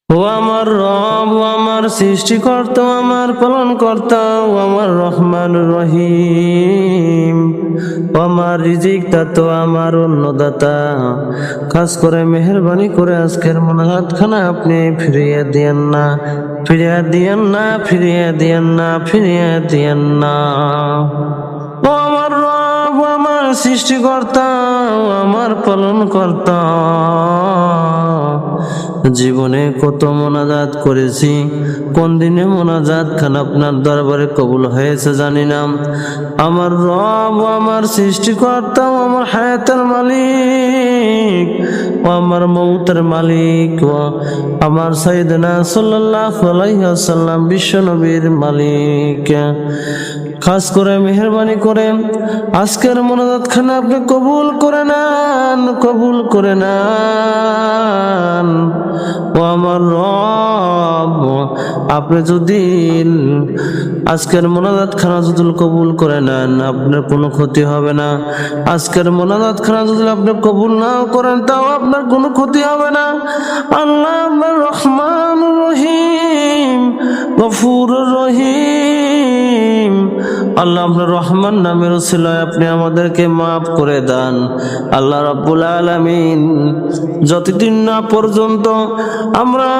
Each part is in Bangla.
ও আমার রব, ও আমার সৃষ্টিকর্তা, ও আমার পালনকর্তা, ও আমার রহমান রহিম, ও আমার রিজিক দাতা, আমার অন্নদাতা, খাস করে মেহেরবানি করে আজকের মোনাজাতখানা আপনি ফিরিয়ে দিয়েন না, ফিরিয়ে দিয়েন না, ফিরিয়ে দিয়েন না, ফিরিয়ে দিয়েন না। ও আমার রব, ও আমার সৃষ্টিকর্তা, ও আমার পালনকর্তা, জীবনে কত মোনাজাত করেছি, কোন দিনে মোনাজাত খান আপনার দরবারে কবুল হয়েছে জানি না। আমার রব, ও আমার সৃষ্টিকর্তা, ও আমার হায়াতের মালিক, ও আমার মৌতের মালিক, ও আমার সাইয়েদনা সাল্লাল্লাহু আলাইহি ওয়াসাল্লাম বিশ্ব নবীর মালিক, খাস করে মেহেরবানি করে আজকের মোনাজাত খানা আপনি কবুল করে নেন, কবুল করে নেন। ও আমার রব, আপনি যদি আজকের মোনাজাত খানা যদি কবুল করে নেন, আপনার কোনো ক্ষতি হবে না। আজকের মোনাজাত খানা যদি আপনি কবুল না করেন, তাও আপনার কোনো ক্ষতি হবে না। আল্লাহ আপনার রহমান রহিম, গফুর রহিম, আল্লাহ আপনার রহমান নামের উসিলায় আপনি আমাদেরকে মাফ করে দেন। আল্লাহ রাব্বুল আলামিন, যতদিন না পর্যন্ত আমরা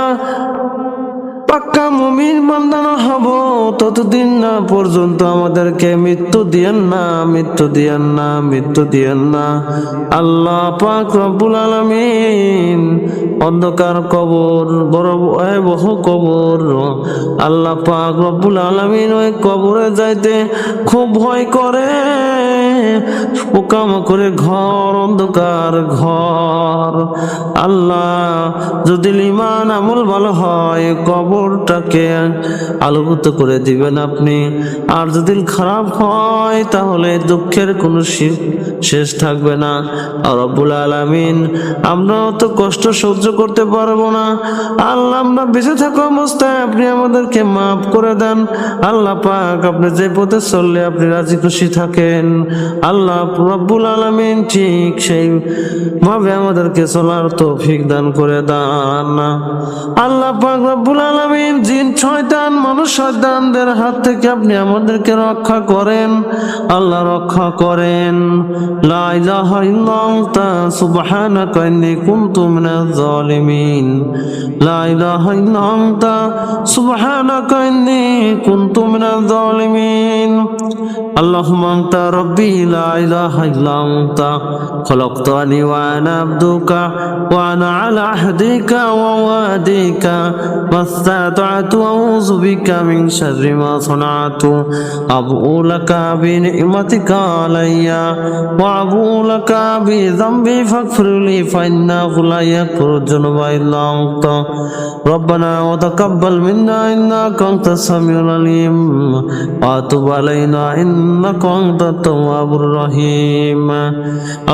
পাক্কা মুমিন বান্দা হব, ততদিন না পর্যন্ত আমাদেরকে মৃত্যু দিয়েন না, মৃত্যু দিয়েন না, মৃত্যু দিয়েন না। আল্লাহ পাক রব্বুল আলামিন, অন্ধকার কবর, বড় ভয়াবহ কবর, আল্লাহ পাক রব্বুল আলামিন ওই কবরে যাইতে খুব ভয় করে। পোকামাকড়ে ঘর, অন্ধকার ঘর। আল্লাহ, যদি ঈমান আমল ভালো হয়, কবরটাকে আলোকিত করে দিবেন আপনি। আর যদি খারাপ হয়, তাহলে দুঃখের কোনো শেষ থাকবে না। আর রব্বুল আলামিন, আমরা তো কষ্ট সহ্য করতে পারবো না। আল্লাহ, আমরা বেঁচে থাকা অবস্থায় আপনি আমাদেরকে মাফ করে দেন। আল্লাহ পাক, আপনি যে পথে চললে আপনি রাজি খুশি থাকেন, আল্লাহ রব্বুল আলামিন ঠিক সেই ভাবে আমাদেরকে চলার তৌফিক দান করে দেন। আল্লাহ পাক রব্বুল আলামিন, জিন শয়তান মানুষ শয়তানদের হাত থেকে আপনি আমাদেরকে রক্ষা করেন, আল্লাহ রক্ষা করেন। লা ইলাহা ইল্লা আনতা সুবহানাকা ইন্নী কুনতু মিনাজ জালিমিন। লা ইলাহা ইল্লা আনতা সুবহানাকা ইন্নী কুনতু মিনাজ জালিমিন। আল্লাহুম্মা আনতা রাব্বি লা ইলাহা ইল্লা আনতা খলাকতানি ওয়া আনা আবদুকা ওয়া আনা আলা আহদিকা ওয়া ওয়াদিকা মাসতাতআতু আউযু বিকা মিন শাররি মা সানাতু আবউ লাকা বিনি'মাতিকা আলাইয়া ওয়া আবউ লাকা বিযামবি ফাগফিরলি ফাইন্নাহু লা ইয়াগফিরুয যুনুবা ইল্লা আনতা রব্বানা ওয়া তাকাব্বাল মিন্না ইন্নাকা আনতাস সামিউল আলিম ওয়া তুব আলাইনা ইন্নাকা আনতাত তাওয়াবুর রহিম।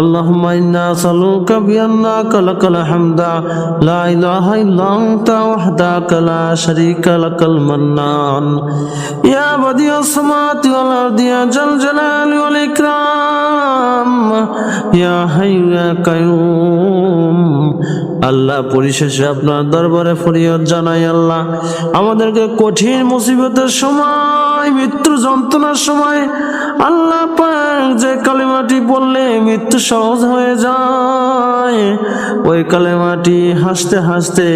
আল্লাহুম্মা ইন্না নাসআলুকা বিআন্নাকা লাকাল হামদা লা ইলাহা ইল্লা আনতা ওয়াহদাকা লা শারীকা লাকাল মান্নান ইয়া বাদিয়াস সামাওয়াতি ওয়াল আরদি ইয়া জাল জালালি ওয়াল ইকরাম ইয়া হাইয়্যু ইয়া কাইয়্যুম। আল্লাহ, পরিশেষে আপনার দরবারে ফরিয়াদ জানাই, আল্লাহ আমাদেরকে কঠিন মুসিবতের সময়, মৃত্যুর যন্ত্রণার সময়, আল্লাহ পাক যে কালেমাটি বললে মৃত্যু সহজ হয়ে যায়, ওই কালেমাটি হাসতে হাসতে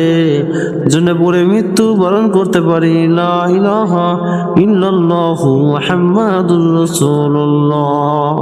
জন্য পড়ে মৃত্যু বরণ করতে পারি। লা ইলাহা ইল্লাল্লাহু মুহাম্মাদুর রাসূলুল্লাহ।